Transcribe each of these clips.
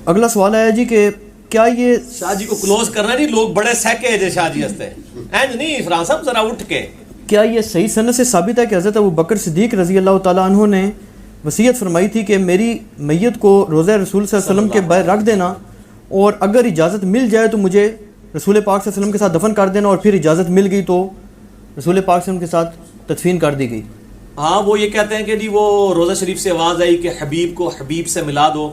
اگلا سوال ہے جی کہ کیا یہ شاہ جی کو کلوز کرنا نہیں، لوگ بڑے سہکے ہیں شاہ جی ہستے اینج نہیں، فرحان صاحب ذرا اٹھ کے. کیا یہ صحیح سند سے ثابت ہے کہ حضرت ابوبکر صدیق رضی اللہ تعالیٰ عنہ نے وصیت فرمائی تھی کہ میری میت کو روضہ رسول صلی اللہ علیہ وسلم کے باہر رکھ دینا، اور اگر اجازت مل جائے تو مجھے رسول پاک صلی اللہ علیہ وسلم کے ساتھ دفن کر دینا، اور پھر اجازت مل گئی تو رسول پاک صلی اللہ علیہ وسلم کے ساتھ تدفین کر دی گئی؟ ہاں وہ یہ کہتے ہیں کہ جی وہ روزہ شریف سے آواز آئی کہ حبیب کو حبیب سے ملا دو.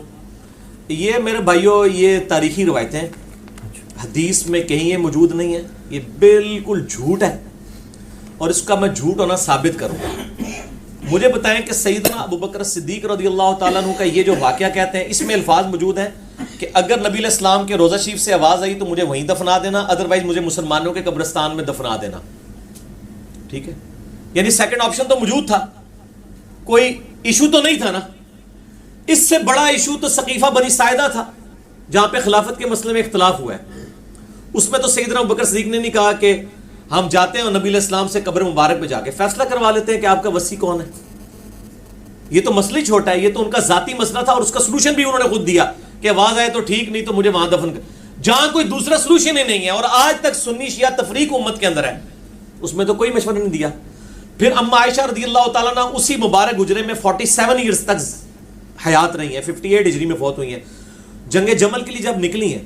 یہ میرے بھائیوں یہ تاریخی روایتیں ہیں، حدیث میں کہیں یہ موجود نہیں ہے، یہ بالکل جھوٹ ہے، اور اس کا میں جھوٹ ہونا ثابت کروں گا. مجھے بتائیں کہ سیدنا ابوبکر صدیق رضی اللہ تعالیٰ عنہ کا یہ جو واقعہ کہتے ہیں، اس میں الفاظ موجود ہیں کہ اگر نبی علیہ السلام کے روزہ شریف سے آواز آئی تو مجھے وہیں دفنا دینا، ادروائز مجھے مسلمانوں کے قبرستان میں دفنا دینا. ٹھیک ہے، یعنی سیکنڈ آپشن تو موجود تھا، کوئی ایشو تو نہیں تھا نا. اس سے بڑا ایشو تو سقیفہ بنی ساعدہ تھا جہاں پہ خلافت کے مسئلے میں اختلاف ہوا ہے. اس میں تو سیدنا ابوبکر صدیق نے نہیں کہا کہ ہم جاتے ہیں اور نبی علیہ السلام سے قبر مبارک پہ جا کے فیصلہ کروا لیتے ہیں کہ آپ کا وصی کون ہے. یہ تو مسئلہ ہی چھوٹا ہے، یہ تو ان کا ذاتی مسئلہ تھا، اور اس کا سلوشن بھی انہوں نے خود دیا کہ آواز آئے تو ٹھیک، نہیں تو مجھے وہاں دفن کر. جہاں کوئی دوسرا سلوشن ہی نہیں ہے، اور آج تک سنی شیعہ تفریق امت کے اندر ہے، اس میں تو کوئی مشورہ نہیں دیا. پھر اما عائشہ رضی اللہ تعالیٰ عنہ اسی مبارک گجرے میں 47 ایئرز تک حیات رہی ہیں، 58 ہجری میں فوت ہوئی ہیں. جنگ جمل کے لیے جب نکلی ہیں،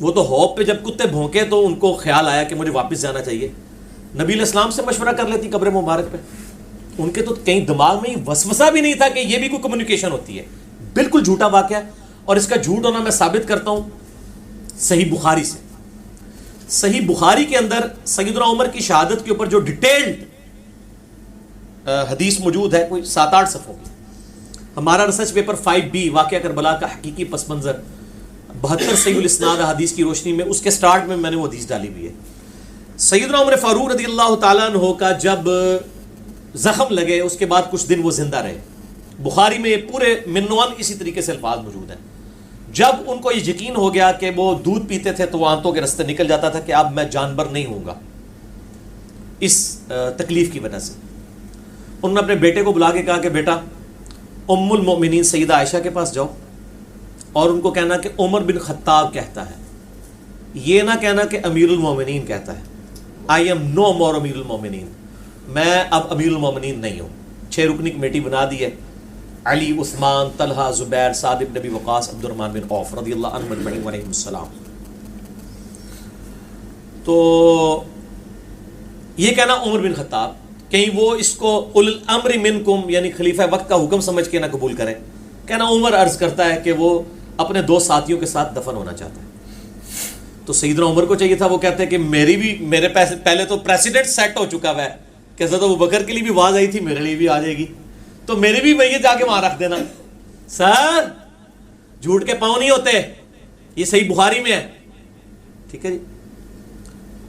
وہ تو ہوپ پہ جب کتے بھونکے تو ان کو خیال آیا کہ مجھے واپس جانا چاہیے. نبی علیہ السلام سے مشورہ کر لیتی قبر مبارک پہ. ان کے تو کہیں دماغ میں وسوسہ بھی نہیں تھا کہ یہ بھی کوئی کمیونیکیشن ہوتی ہے. بالکل جھوٹا واقعہ، اور اس کا جھوٹ ہونا میں ثابت کرتا ہوں صحیح بخاری سے. صحیح بخاری کے اندر سیدنا عمر کی شہادت کے اوپر جو ڈیٹیلڈ حدیث موجود ہے، کوئی 7-8 صفحوں کی. ہمارا ریسرچ پیپر 5B واقعہ کربلا کا حقیقی پس منظر 72 صحیح الاسناد حدیث کی روشنی میں، اس کے سٹارٹ میں نے وہ حدیث ڈالی ہوئی ہے. سیدنا عمر فاروق رضی اللہ تعالیٰ عنہ کا جب زخم لگے اس کے بعد کچھ دن وہ زندہ رہے. بخاری میں پورے منوان اسی طریقے سے الفاظ موجود ہیں. جب ان کو یہ یقین ہو گیا کہ وہ دودھ پیتے تھے تو وہ آنتوں کے رستے نکل جاتا تھا کہ اب میں جانور نہیں ہوں گا اس تکلیف کی وجہ سے، انہوں نے اپنے بیٹے کو بلا کے کہا کہ بیٹا ام المؤمنین سیدہ عائشہ کے پاس جاؤ اور ان کو کہنا کہ عمر بن خطاب کہتا ہے، یہ نہ کہنا کہ امیر المومنین کہتا ہے. آئی ایم نو مور امیر المومنین، میں اب امیر المومنین نہیں ہوں. 6 رکنی کمیٹی بنا دی ہے، علی، عثمان، طلحہ، زبیر، سعد بن ابی وقاص، عبد الرحمن بن عوف رضی اللہ عنہم اجمعین علیہم السلام. تو یہ کہنا عمر بن خطاب، کہیں وہ اس کو اول الامر منکم یعنی خلیفہ وقت کا حکم سمجھ کے نہ قبول کرے. کہنا عمر عرض کرتا ہے کہ وہ اپنے 2 ساتھیوں کے ساتھ دفن ہونا چاہتا ہے. تو سیدنا عمر کو چاہیے تھا، وہ کہتے ہیں کہ میرے پہلے تو پریسیڈنٹ سیٹ ہو چکا ہوا ہے کہ حضرت ابوبکر کے لیے بھی آواز آئی تھی، میرے لیے بھی آ جائے گی، تو میری بھی میت جا کے وہاں رکھ دینا. سر جھوٹ کے پاؤں نہیں ہوتے، یہ صحیح بخاری میں ہے. ٹھیک ہے جی.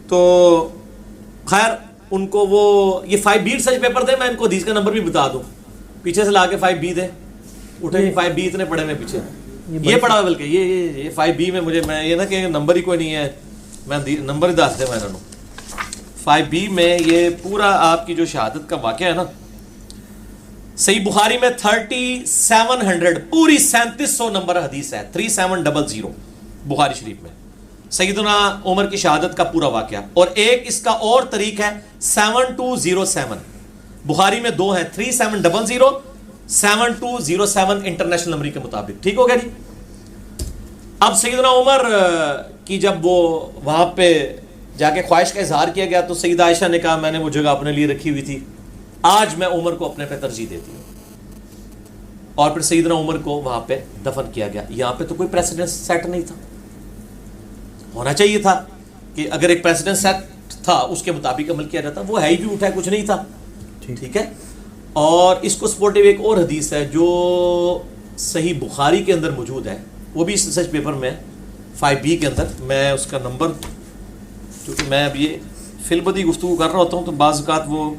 تو خیر ان کو وہ یہ 5B ریسرچ پیپر دے، میں ان کو حدیث کا نمبر بھی بتا دوں، پیچھے سے لا کے 5B دے. اٹھے 5B اتنے پڑے میں پیچھے یہ پڑا، بلکہ یہ 5B میں مجھے میں یہ نہ کہ نمبر ہی کوئی نہیں ہے، میں نمبر ہی دس دے میں انہوں 5B میں یہ پورا آپ کی جو شہادت کا واقعہ ہے نا، صحیح بخاری میں 3700 پوری 3700 نمبر حدیث ہے، 3700 بخاری شریف میں سیدنا عمر کی شہادت کا پورا واقعہ. اور ایک اس کا اور طریق ہے 7207، بخاری میں 2 ہیں، 3700 7207 انٹرنیشنل نمبر کے مطابق. ٹھیک ہو گیا جی. اب سیدنا عمر کی جب وہ وہاں پہ جا کے خواہش کا اظہار کیا گیا تو سیدہ عائشہ نے کہا میں نے وہ جگہ اپنے لیے رکھی ہوئی تھی، آج میں عمر کو اپنے پہ ترجیح دیتی ہوں. اور پھر سیدنا عمر کو وہاں پہ دفن کیا گیا. یہاں پہ تو کوئی پریسیڈنٹ سیٹ نہیں تھا، ہونا چاہیے تھا کہ اگر ایک پریسیڈنٹ سیٹ تھا اس کے مطابق عمل کیا جاتا. وہ ہے ہی جھوٹ ہے، کچھ نہیں تھا. ٹھیک ہے. اور اس کو سپورٹیو ایک اور حدیث ہے جو صحیح بخاری کے اندر موجود ہے، وہ بھی اس ریسرچ پیپر میں 5B کے اندر. میں اس کا نمبر، کیونکہ میں اب یہ فی البدی گفتگو کر رہا ہوتا ہوں تو بعض اوقات وہ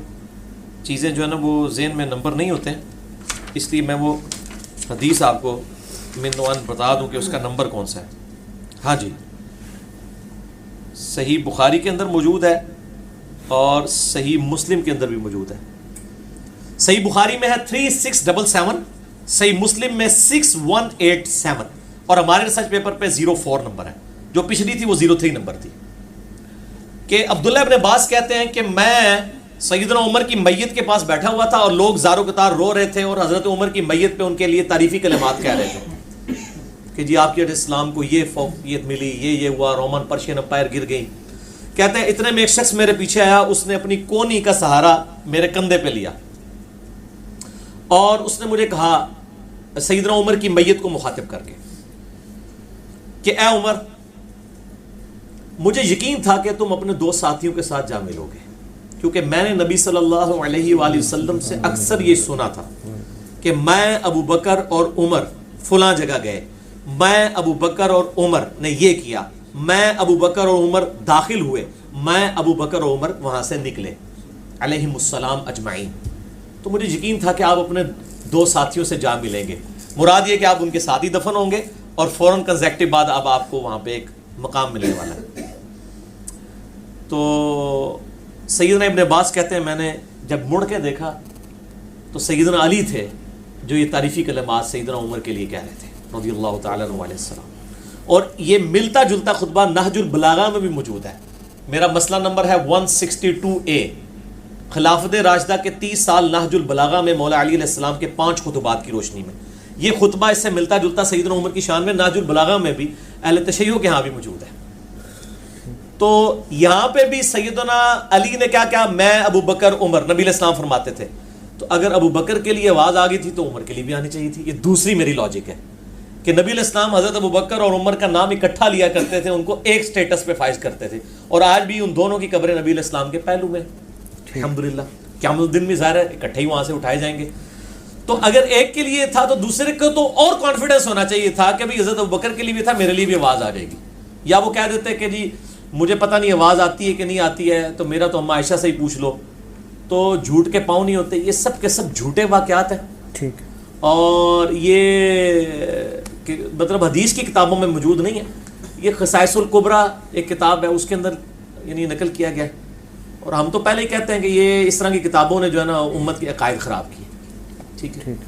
چیزیں جو ہے نا وہ ذہن میں نمبر نہیں ہوتے ہیں، اس لیے میں وہ حدیث آپ کو منوان بتا دوں کہ اس کا نمبر کون سا ہے. ہاں جی، صحیح بخاری کے اندر موجود ہے اور صحیح مسلم کے اندر بھی موجود ہے. صحیح بخاری میں ہے 3677، صحیح مسلم میں 6187. اور ہمارے ریسرچ پیپر پہ 04 نمبر ہے، جو پچھلی تھی وہ 03 نمبر تھی، کہ عبداللہ ابن عباس کہتے ہیں کہ میں سیدنا عمر کی میت کے پاس بیٹھا ہوا تھا اور لوگ زارو قطار رو رہے تھے اور حضرت عمر کی میت پہ ان کے لیے تعریفی کلمات کہہ رہے تھے کہ جی آپ کے اسلام کو یہ فوقیت ملی، یہ ہوا، رومن پرشین امپائر گر گئی. کہتے ہیں اتنے میں ایک شخص میرے پیچھے آیا، اس نے اپنی کونی کا سہارا میرے کندھے پہ لیا اور اس نے مجھے کہا سیدنا عمر کی میت کو مخاطب کر کے کہ اے عمر، مجھے یقین تھا کہ تم اپنے دو ساتھیوں کے ساتھ جا ملو گے، کیونکہ میں نے نبی صلی اللہ علیہ وآلہ وسلم سے اکثر یہ سنا تھا کہ میں ابو بکر اور عمر فلاں جگہ گئے، میں ابو بکر اور عمر نے یہ کیا، میں ابو بکر اور عمر داخل ہوئے، میں ابو بکر اور عمر وہاں سے نکلے علیہم السلام اجمعین. تو مجھے یقین تھا کہ آپ اپنے دو ساتھیوں سے جا ملیں گے، مراد یہ کہ آپ ان کے ساتھ ہی دفن ہوں گے اور فوراً کنزیکٹو بعد اب آپ کو وہاں پہ ایک مقام ملنے والا ہے. تو سیدنا ابن عباس کہتے ہیں میں نے جب مڑ کے دیکھا تو سیدنا علی تھے جو یہ تعریفی کلمات سیدنا عمر کے لیے کہہ رہے تھے رضی اللہ تعالیٰ عنہ علیہ السلام. اور یہ ملتا جلتا خطبہ نہج البلاغہ میں بھی موجود ہے. میرا مسئلہ نمبر ہے 162A، خلافت راشدہ کے 30 سال نہج البلاغہ میں مولا علی علیہ السلام کے 5 خطبات کی روشنی میں. یہ خطبہ اس سے ملتا جلتا سیدنا عمر کی شان میں نہج البلاغہ میں بھی اہل تشیع کے ہاں بھی موجود ہے. تو یہاں پہ بھی سیدنا علی نے کیا کیا، میں ابو بکر عمر، نبی علیہ السلام فرماتے تھے، تو اگر ابو بکر کے لیے آواز آ گئی تھی تو عمر کے لیے بھی آنی چاہیے تھی. یہ دوسری میری لاجک ہے کہ نبی علیہ السلام حضرت ابو بکر اور عمر کا نام اکٹھا لیا کرتے تھے، ان کو ایک سٹیٹس پہ فائز کرتے تھے، اور آج بھی ان دونوں کی قبریں نبی علیہ السلام کے پہلو میں الحمدللہ. قیامت الدین میں ظاہر ہے اکٹھے ہی وہاں سے اٹھائے جائیں گے. تو اگر ایک کے لیے تھا تو دوسرے کو تو اور کانفیڈنس ہونا چاہیے تھا کہ بھئی حضرت ابو بکر کے لیے بھی تھا، میرے لیے بھی آواز آ جائے گی. یا وہ کہہ دیتے کہ جی مجھے پتہ نہیں آواز آتی ہے کہ نہیں آتی ہے، تو میرا تو اما عائشہ سے ہی پوچھ لو. تو جھوٹ کے پاؤں نہیں ہوتے. یہ سب کے سب جھوٹے واقعات ہیں. ٹھیک. اور یہ مطلب حدیث کی کتابوں میں موجود نہیں ہے. یہ خصائص الکبریٰ ایک کتاب ہے، اس کے اندر یعنی نقل کیا گیا ہے. اور ہم تو پہلے ہی کہتے ہیں کہ یہ اس طرح کی کتابوں نے جو ہے نا امت کے عقائد خراب کیے. ٹھیک ہے.